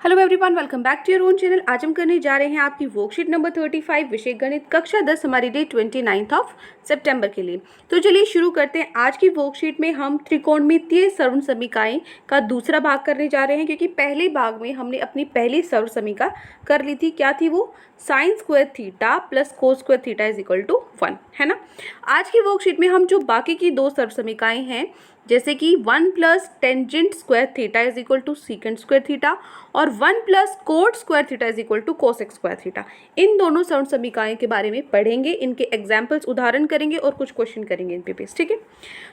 Hello everyone, welcome back to your own channel. आज हम करने जा रहे हैं आपकी वर्कशीट नंबर 35 विषय गणित कक्षा 10 हमारी डेट 29 ऑफ सितंबर के लिए। तो चलिए शुरू करते हैं। आज की वर्कशीट में हम त्रिकोणमितीय सर्व समीकरण का दूसरा भाग करने जा रहे हैं, क्योंकि पहले भाग में हमने अपनी पहली सर्व समीकरण कर ली थी। क्या थी वो? Sine square theta plus cos square theta is equal to 1, है ना। आज की वर्कशीट में हम जो बाकी की दो सर्व समीकरण हैं, जैसे कि 1 plus tangent square theta is equal to secant square theta और 1 plus cot square theta is equal to cosec square theta, इन दोनों सर्व समीकरण के बारे में पढ़ेंगे। इनके एग्जाम्पल्स उदाहरण करेंगे और कुछ क्वेश्चन करेंगे इन पे बेस, ठीक है।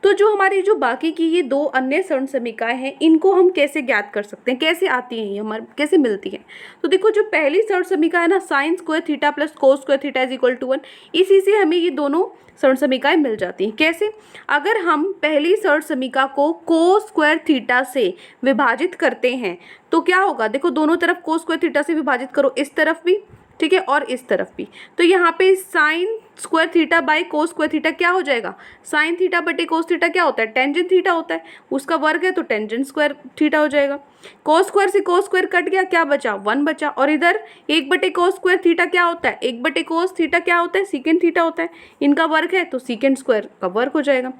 तो जो हमारी जो बाकी की ये दो अन्य सर्व समीकरण हैं, इनको हम कैसे ज्ञात कर सकते हैं, कैसे आती हैं ये हमारे, कैसे मिलती हैं। तो देखो, जो पहली सर्व समीकरण है ना, sine square theta plus cos square theta is equal to 1, इसी से हमें ये दोनों सर्व समीकरण मिल जाती हैं। कैसे? अगर हम पहली सर्व समीकरण को कोस स्क्वायर थीटा से विभाजित करते हैं तो क्या होगा? देखो, दोनों तरफ कोस स्क्वायर थीटा से विभाजित करो, इस तरफ भी, ठीक है, और इस तरफ भी। तो यहाँ पे sign square theta by cos square theta क्या हो जाएगा? साइन थीटा बटे कोस थीटा क्या होता है? टेंजेंट थीटा होता है, उसका वर्ग है तो टेंजेंट स्क्वायर थीटा हो जाएगा। कोस स्क्वायर से कोस स्क्वायर कट गया, क्या बचा? 1 बचा। और इधर 1 बटे कोस स्क्वायर थीटा क्या होता है? 1 बटे कोस थीटा क्या होता है? सीकेंट थीटा होता है। इनका वर्ग है तो सीकेंट स्क्वायर का वर्ग हो जाएगा।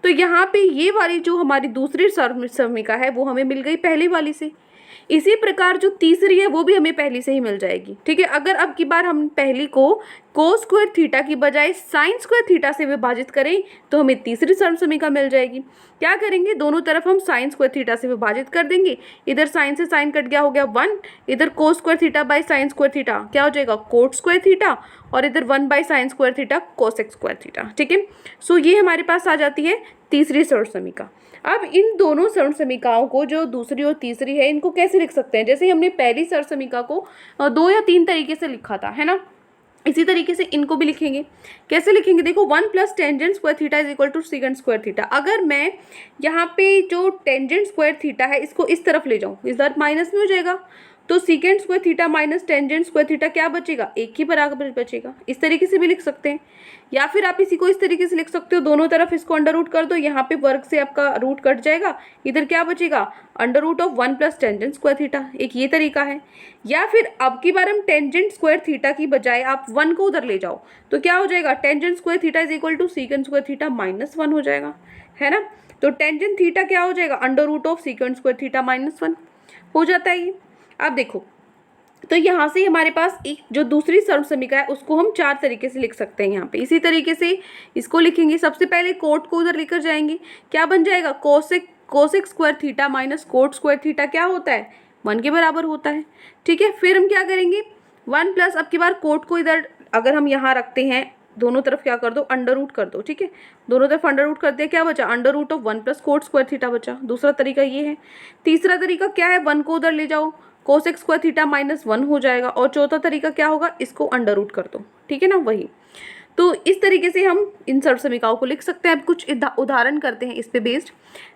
तो यहाँ पे ये वाली जो हमारी दूसरी सर्व समीकरण है वो हमें मिल गई पहली वाली से। इसी प्रकार जो तीसरी है वो भी हमें पहली से ही मिल जाएगी, ठीक है। अगर अब की बार हम पहली को कोस स्क्वायर थीटा की बजाय साइन स्क्वायर थीटा से विभाजित करें तो हमें तीसरी सर्व समीकरण मिल जाएगी। क्या करेंगे? दोनों तरफ हम साइन स्क्वायर थीटा से विभाजित कर देंगे। इधर साइन से साइन कट गया, हो गया 1। इधर कोस square theta by sine square theta क्या हो जाएगा? Coat square theta. और इधर 1 by sine square theta cosec square theta, ठीक है। सो ये हमारे पास आ जाती है तीसरी सर्व समीकरण। अब इन दोनों सर्व समीकरणों को, जो दूसरी और तीसरी है, इनको कैसे लिख सकते हैं? जैसे हमने पहली सर्व समीकरण को 2 या 3 तरीके से लिखा था, है ना, इसी तरीके से इनको भी लिखेंगे। कैसे लिखेंगे? देखो, 1 plus tangent square theta is equal to secant square theta. अगर मैं यहाँ पे जो टेंजेंट स्क्वायर थीटा है इसको इस तरफ ले जाऊँ, इधर माइनस में हो जाएगा, तो secant square theta minus tangent square theta क्या बचेगा? 1 ही बराबर बचेगा। इस तरीके से भी लिख सकते हैं, या फिर आप इसी को इस तरीके से लिख सकते हो, दोनों तरफ इसको अंडर रूट कर दो, यहाँ पे वर्ग से आपका रूट कट जाएगा, इधर क्या बचेगा? Under root of 1 plus tangent square theta. एक ये तरीका है। या फिर अब की बार हम टेंजेंट स्क्वायर थीटा की बजाय आप 1 को उधर ले जाओ तो क्या हो जाएगा? Tangent square theta is equal to secant square theta minus 1 हो जाएगा, है ना। तो टेंजेंट थीटा क्या हो जाएगा? Under root of secant square theta minus 1 हो जाता है ये। अब देखो, तो यहाँ से हमारे पास एक जो दूसरी सर्व समीकरण है उसको हम 4 तरीके से लिख सकते हैं। यहाँ पे इसी तरीके से इसको लिखेंगे। सबसे पहले कोट को उधर लेकर जाएंगे, क्या बन जाएगा? Cosec square theta minus cot square theta क्या होता है? 1 के बराबर होता है, ठीक है। फिर हम क्या करेंगे? 1 प्लस, अब की बार कोट को इधर अगर हम यहाँ रखते हैं, दोनों तरफ क्या कर दो? अंडर रूट कर दो, ठीक है। दोनों तरफ अंडर रूट कर दिया, क्या बचा? Under root of 1 plus cot square theta बचा। दूसरा तरीका ये है। तीसरा तरीका क्या है? 1 को उधर ले जाओ, कोसेक स्क्वायर थीटा माइनस 1 हो जाएगा। और चौथा तरीका क्या होगा? इसको अंडर रूट कर दो, ठीक है ना, वही। तो इस तरीके से हम इन सर्व समीकरणों को लिख सकते हैं। अब कुछ उदाहरण करते हैं इस पे बेस्ड।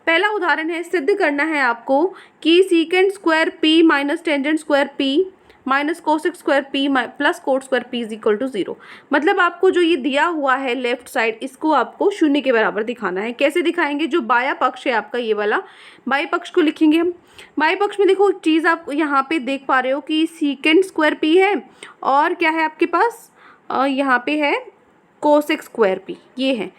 पहला उदाहरण है, सिद्ध करना है आपको कि secant square P minus tangent square P minus cosec square P plus cot square P is equal to 0। मतलब आपको जो ये दिया हुआ है लेफ्ट साइड, इसको आपको 0 के बराबर दिखाना है। कैसे दिखाएंगे? जो बाया पक्ष है आपका, ये वाला बाई पक्ष को लिखेंगे हम। बाई पक्ष में देखो, चीज़ आप यहाँ पे देख पा रहे हो कि सीकेंट स्क्वायर पी है और क्या है आपके पास? यहाँ पे है कोसेक स्क्वायर पी, ये है।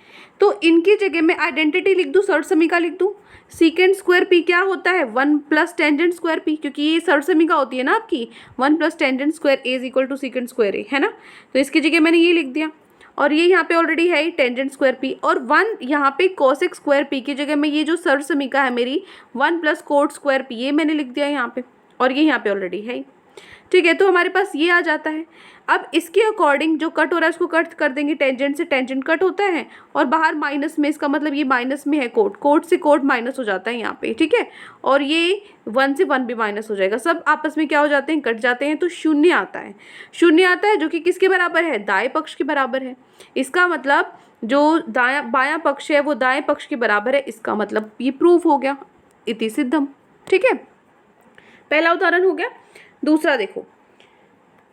तो इनकी जगह मैं आइडेंटिटी लिख दूँ, सर्व समीकरण लिख दूँ। सीकेंट स्क्वायर पी क्या होता है? 1 प्लस टेंजेंट स्क्वायर पी, क्योंकि ये सर्व समीकरण होती है ना आपकी, 1 plus tangent square A is equal to secant square A, है ना। तो इसकी जगह मैंने ये लिख दिया, और ये यहाँ पे ऑलरेडी है ही टेंजेंट स्क्वायर पी। और 1 यहाँ पे कोसेक स्क्वायर पी की जगह में ये जो सर्व समीकरण है मेरी 1 प्लस कोट स्क्वायर पी, ये मैंने लिख दिया यहाँ पे, और ये यहाँ पे ऑलरेडी है ही, ठीक है। तो हमारे पास ये आ जाता है। अब इसके अकॉर्डिंग जो कट हो रहा है उसको कट कर देंगे, टेंजेंट से टेंजेंट कट होता है, और बाहर माइनस में, इसका मतलब ये माइनस में है कोट, कोट से कोट माइनस हो जाता है यहाँ पे, ठीक है। और ये 1 से 1 भी माइनस हो जाएगा, सब आपस में क्या हो जाते हैं? कट जाते हैं। तो 0 आता है। 0 आता है जो कि किसके बराबर है? दाएं पक्ष के बराबर है। इसका मतलब जो बायां पक्ष है वो दाएं पक्ष के बराबर है। इसका मतलब ये प्रूफ हो गया, इति सिद्धम, ठीक है। पहला उदाहरण हो गया। दूसरा देखो,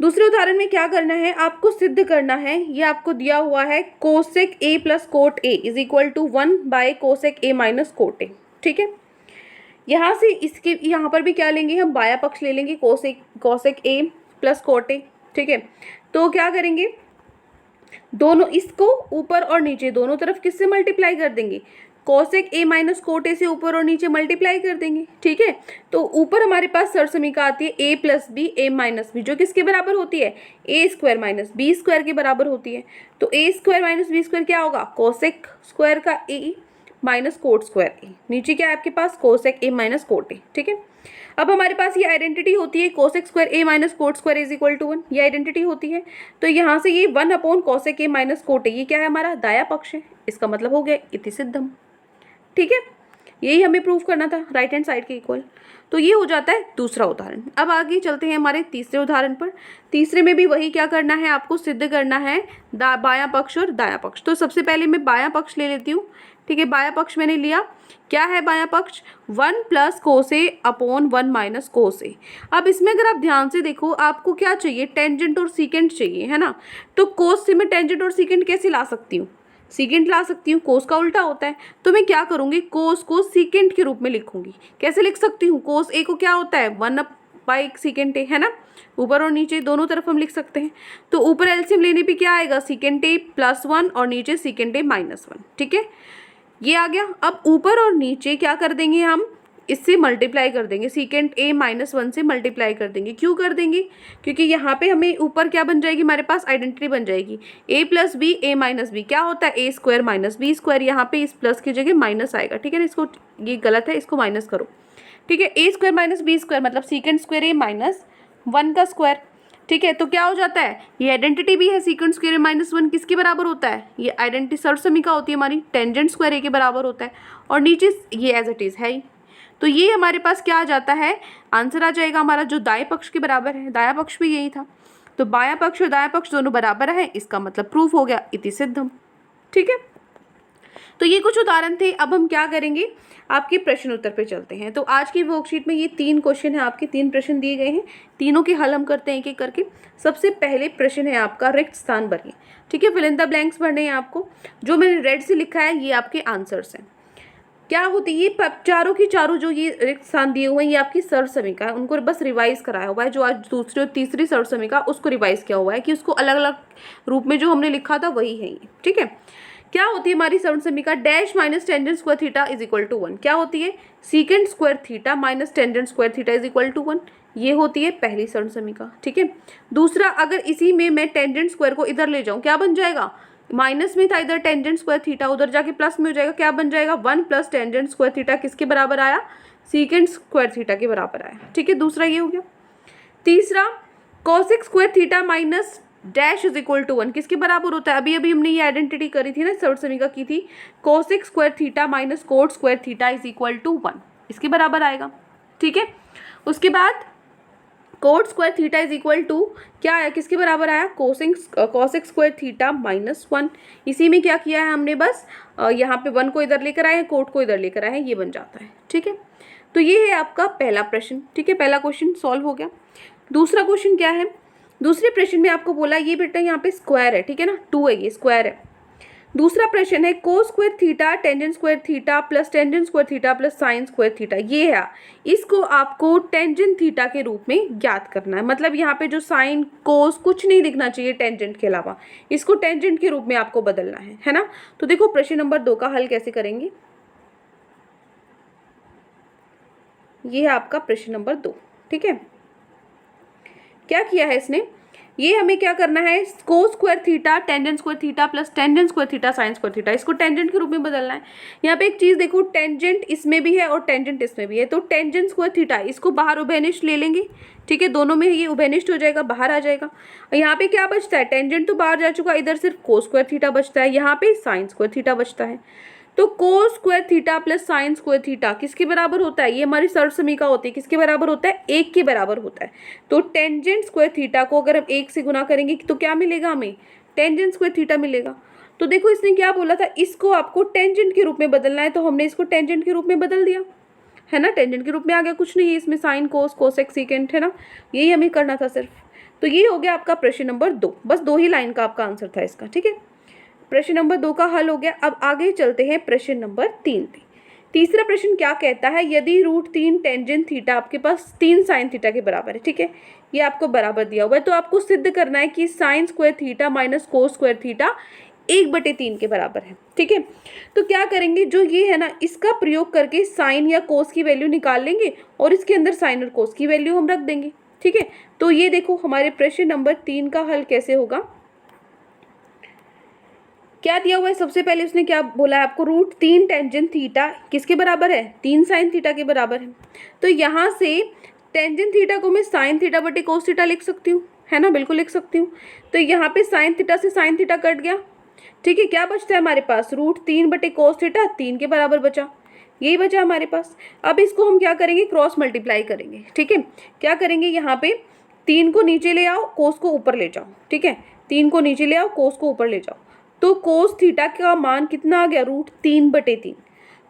दूसरे उदाहरण में क्या करना है? आपको सिद्ध करना है, ये आपको दिया हुआ है cosec A plus cot A is equal to 1 by cosec A minus cot A, ठीक है। यहाँ से इसके यहाँ पर भी क्या लेंगे हम, बाया पक्ष ले लेंगे, cosec A plus cot A, ठीक है। तो क्या करेंगे, दोनों इसको ऊपर और नीचे दोनों तरफ किससे मल्टीप्लाई कर देंगे, कोसेक ए माइनस कोट ए से ऊपर और नीचे मल्टीप्लाई कर देंगे, ठीक है। तो ऊपर हमारे पास सरसमीका आती है A plus B A minus B, जो किसके बराबर होती है, A square minus B square के बराबर होती है। तो A square minus B square क्या होगा, कोसेक स्क्वायर का A minus cot square A, नीचे क्या है आपके पास, cosec A minus cot A, ठीक है। अब हमारे पास ये आइडेंटिटी होती है, cosec square A minus cot square is equal to 1, ये आइडेंटिटी होती है। तो यहाँ से ये 1 upon cosec A minus cot ए, ये क्या है हमारा दाया पक्ष है, इसका मतलब हो गया इति सिद्धम, ठीक है। यही हमें प्रूव करना था, राइट हैंड साइड के इक्वल। तो ये हो जाता है दूसरा उदाहरण। अब आगे चलते हैं हमारे तीसरे उदाहरण पर। तीसरे में भी वही क्या करना है, आपको सिद्ध करना है बायां पक्ष और दायां पक्ष। तो सबसे पहले मैं बायां पक्ष ले लेती हूँ, ठीक है। बायां पक्ष मैंने लिया, क्या है बायां पक्ष, 1 प्लस कोस ए अपॉन 1 माइनस कोस ए। अब इसमें अगर आप ध्यान से देखो, आपको क्या चाहिए, टेंजेंट और सीकेंट चाहिए, है ना। तो कोस से मैं टेंजेंट और सीकेंट कैसे ला सकती हूँ, सीकेंट ला सकती हूँ, कोस का उल्टा होता है। तो मैं क्या करूँगी, कोस को सीकेंट के रूप में लिखूंगी। कैसे लिख सकती हूँ, कोस ए को क्या होता है 1/, सीकेंट ए, है ना, ऊपर और नीचे दोनों तरफ हम लिख सकते हैं। तो ऊपर एलसीएम लेने पे क्या आएगा, सीकेंट ए प्लस 1 और नीचे सीकेंट ए माइनस 1, ठीक है, ये आ गया। अब ऊपर और नीचे क्या कर देंगे हम, इससे मल्टीप्लाई कर देंगे, सीकेंट ए माइनस 1 से मल्टीप्लाई कर देंगे। क्यों कर देंगे, क्योंकि यहाँ पे हमें ऊपर क्या बन जाएगी, हमारे पास आइडेंटिटी बन जाएगी, ए plus B A minus B क्या होता है, A square minus B square. यहाँ पे इस प्लस की जगह माइनस आएगा, ठीक है ना, इसको, ये गलत है, इसको माइनस करो, ठीक है। A square minus B square मतलब सीकेंट स्क्वायर ए माइनस 1 का स्क्वायर, ठीक है। तो क्या हो जाता है, ये आइडेंटिटी भी है, सीकेंट स्क्वायर ए माइनस 1 किसके बराबर होता है, ये आइडेंटिटी सरसमीका होती है हमारी, टेंजेंट स्क्वायर ए के बराबर होता है, और नीचे ये एज इट इज है ही। तो ये हमारे पास क्या आ जाता है, आंसर आ जाएगा हमारा जो दाएं पक्ष के बराबर है, दायां पक्ष भी यही था। तो बायां पक्ष और दायां पक्ष दोनों बराबर है, इसका मतलब प्रूफ हो गया इति सिद्धम, ठीक है। तो ये कुछ उदाहरण थे। अब हम क्या करेंगे, आपके प्रश्न उत्तर पे चलते हैं। तो आज की वर्कशीट में ये 3 क्वेश्चन है, आपके 3 प्रश्न दिए गए हैं, तीनों के हल हम करते हैं एक एक करके। सबसे पहले प्रश्न है आपका, रिक्त स्थान भरिए, ठीक है, फिल इन द ब्लैंक्स भरने हैं आपको। जो मैंने रेड से लिखा है ये आपके आंसर्स हैं। क्या होती है, ये चारों की चारों जो ये रिक्त स्थान दिए हुए हैं ये आपकी सरसमीका है, उनको बस रिवाइज कराया हुआ है। जो आज दूसरी और तीसरी सरसमीका उसको रिवाइज किया हुआ है कि उसको अलग अलग रूप में जो हमने लिखा था वही है ये, ठीक है। क्या होती है हमारी सरसमीका, dash minus tangent square theta is equal to 1। क्या होती है, secant square theta minus tangent square theta is equal to 1। ये होती है पहली सरसमीका, ठीक है। दूसरा, अगर इसी में मैं टेंजेंट स्क्वायर को इधर ले जाऊं क्या बन जाएगा, माइनस में था इधर टेंजेंट स्क्वायर थीटा, उधर जाके प्लस में हो जाएगा, क्या बन जाएगा 1 प्लस टेंजेंट स्क्वायर थीटा किसके बराबर आया, सीकेंट स्क्वायर थीटा के बराबर आया, ठीक है। दूसरा ये हो गया। तीसरा, cosec square theta minus dash is equal to 1 किसके बराबर होता है, अभी अभी हमने ये आइडेंटिटी करी थी ना, सरसमीका की थी, cosec square theta minus cot square theta is equal to 1, इसके बराबर आएगा, ठीक है। उसके बाद cot square theta is equal to क्या आया, किसके बराबर आया, कोसेक स्क्वायर थीटा माइनस 1। इसी में क्या किया है हमने, बस यहाँ पे 1 को इधर लेकर आए हैं, कोट को इधर लेकर आए हैं, ये बन जाता है, ठीक है। तो ये है आपका पहला प्रश्न, ठीक है, पहला क्वेश्चन सॉल्व हो गया। दूसरा क्वेश्चन क्या है, दूसरे प्रश्न में आपको बोला ये बेटा यहाँ पे स्क्वायर है, ठीक है ना, 2 है, ये स्क्वायर है। दूसरा प्रश्न है कोस square theta tangent square theta plus tangent square theta plus sign square theta, ये है, इसको आपको टेंजेंट थीटा के रूप में ज्ञात करना है। मतलब यहाँ पे जो साइन कोस कुछ नहीं दिखना चाहिए टेंजेंट के अलावा, इसको टेंजेंट के रूप में आपको बदलना है ना। तो देखो प्रश्न नंबर 2 का हल कैसे करेंगे, ये है आपका प्रश्न नंबर 2, ठीक है। क्या किया है इसने, ये हमें क्या करना है, कोस square theta tangent square theta plus tangent square theta sine square theta, इसको टेंजेंट के रूप में बदलना है। यहाँ पे एक चीज देखो, टेंजेंट इसमें भी है और टेंजेंट इसमें भी है, तो टेंजेंट स्क्वायर थीटा इसको बाहर उभयनिष्ठ ले लेंगे, ठीक है, दोनों में ये उभयनिष्ठ हो जाएगा, बाहर आ जाएगा। यहाँ पे क्या बचता है, टेंजेंट तो बाहर जा चुका, इधर सिर्फ कोस स्क्वायर थीटा बचता है, यहाँ पे साइन स्क्वायर थीटा बचता है। तो कोस square theta plus sign square theta किसके बराबर होता है, ये हमारी सरसमीका होती है, किसके बराबर होता है, 1 के बराबर होता है। तो टेंजेंट स्क्वायर थीटा को अगर हम 1 से गुना करेंगे तो क्या मिलेगा हमें, टेंजेंट स्क्वायर थीटा मिलेगा। तो देखो इसने क्या बोला था, इसको आपको टेंजेंट के रूप में बदलना है, तो हमने इसको टेंजेंट के रूप में बदल दिया, है ना, टेंजेंट के रूप में आ गया, कुछ नहीं है इसमें, साइन कोस कोसेक सीकेंट, है ना, यही हमें करना था सिर्फ। तो ये हो गया आपका प्रश्न नंबर 2, बस 2 ही लाइन का आपका आंसर था इसका, ठीक है। प्रश्न नंबर 2 का हल हो गया। अब आगे चलते हैं प्रश्न नंबर 3 पे। तीसरा प्रश्न क्या कहता है, यदि √3 टेंजेंट थीटा आपके पास 3 साइन थीटा के बराबर है, ठीक है, ये आपको बराबर दिया हुआ है, तो आपको सिद्ध करना है कि sign square theta minus cos square theta 1/3 के बराबर है, ठीक है। तो क्या करेंगे, जो ये है ना, इसका प्रयोग करके साइन या कोस की वैल्यू निकाल लेंगे और इसके अंदर साइन और कोस की वैल्यू हम रख देंगे, ठीक है। तो ये देखो हमारे प्रश्न नंबर 3 का हल कैसे होगा। क्या दिया हुआ है, सबसे पहले उसने क्या बोला है आपको, √3 टेंजेंट थीटा किसके बराबर है, 3 साइन थीटा के बराबर है। तो यहाँ से टेंजेंट थीटा को मैं साइन थीटा बटे कोस थीटा लिख सकती हूँ, है ना, बिल्कुल लिख सकती हूँ। तो यहाँ पे साइन थीटा से साइन थीटा कट गया, ठीक है। क्या बचता है हमारे पास, √3 बटे कोस थीटा 3 के बराबर बचा, यही बचा हमारे पास। अब इसको हम क्या करेंगे, क्रॉस मल्टीप्लाई करेंगे, ठीक है। क्या करेंगे, यहाँ पे 3 को नीचे ले आओ, कोस को ऊपर ले जाओ, ठीक है, 3 को नीचे ले आओ, कोस को ऊपर ले जाओ। तो कोस थीटा का मान कितना आ गया, √3/3।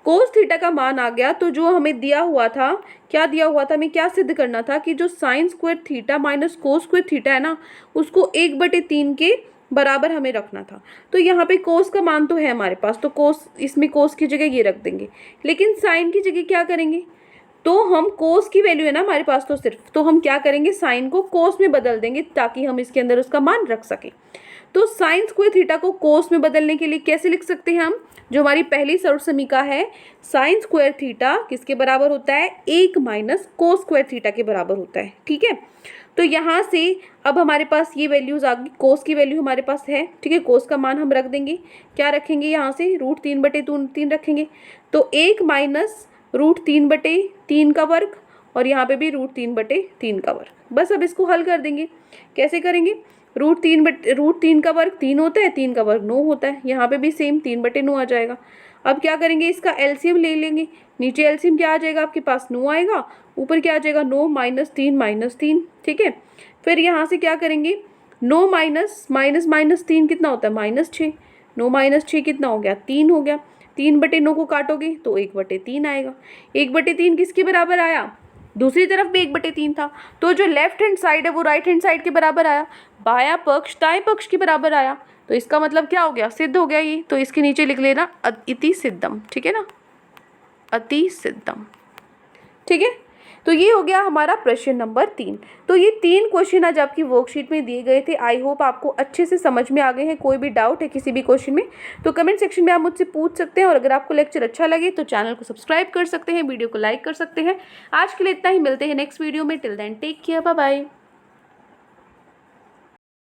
कोस थीटा का मान आ गया, तो जो हमें दिया हुआ था, क्या दिया हुआ था, हमें क्या सिद्ध करना था कि जो sign square theta minus cos square theta है ना, उसको 1/3 के बराबर हमें रखना था। तो यहाँ पे कोस का मान तो है हमारे पास, तो कोस, इसमें कोस की जगह ये रख देंगे, लेकिन साइन की जगह क्या करेंगे, तो हम कोस की वैल्यू है ना हमारे पास तो सिर्फ, तो हम क्या करेंगे, साइन को कोस में बदल देंगे ताकि हम इसके अंदर उसका मान रख सकें। तो साइन स्क्वायर थीटा को कोस में बदलने के लिए कैसे लिख सकते हैं हम, जो हमारी पहली सर्व समीका है, साइन स्क्वायर थीटा किसके बराबर होता है, 1 माइनस कोस स्क्वायर थीटा के बराबर होता है, ठीक है। तो यहाँ से अब हमारे पास ये वैल्यूज आ गई, कोस की वैल्यू हमारे पास है, ठीक है, कोस का मान हम रख देंगे, क्या रखेंगे यहाँ से, √3/3 रखेंगे। तो 1 माइनस √3/3 का वर्ग, और यहाँ पे भी √3/3 का वर्ग। बस अब इसको हल कर देंगे, कैसे करेंगे, √3 का वर्ग 3 होता है, 3 का वर्ग 9 होता है, यहाँ पे भी सेम 3/9 आ जाएगा। अब क्या करेंगे, इसका एलसीएम ले लेंगे, नीचे एलसीएम क्या आ जाएगा आपके पास, 9 आएगा, ऊपर क्या आ जाएगा, 9 - 3, ठीक है। फिर यहाँ से क्या करेंगे, 9 माइनस 3 कितना होता है, -6, 9 - 6 कितना हो गया, 3 हो गया। 3/9 को काटोगे तो 1/3 आएगा। 1/3 किसके बराबर आया, दूसरी तरफ भी 1/3 था, तो जो लेफ्ट हैंड साइड है वो राइट हैंड साइड के बराबर आया, बायां पक्ष दाएं पक्ष के बराबर आया। तो इसका मतलब क्या हो गया, सिद्ध हो गया ये। तो इसके नीचे लिख लेना इति सिद्धम, ठीक है ना, अति सिद्धम, ठीक है। तो ये हो गया हमारा प्रश्न नंबर 3। तो ये 3 क्वेश्चन आज आपकी वर्कशीट में दिए गए थे। आई होप आपको अच्छे से समझ में आ गए हैं। कोई भी डाउट है किसी भी क्वेश्चन में तो कमेंट सेक्शन में आप मुझसे पूछ सकते हैं, और अगर आपको लेक्चर अच्छा लगे तो चैनल को सब्सक्राइब कर सकते हैं, वीडियो को लाइक कर सकते हैं। आज के लिए इतना ही, मिलते हैं नेक्स्ट वीडियो में। Till then take care, bye bye.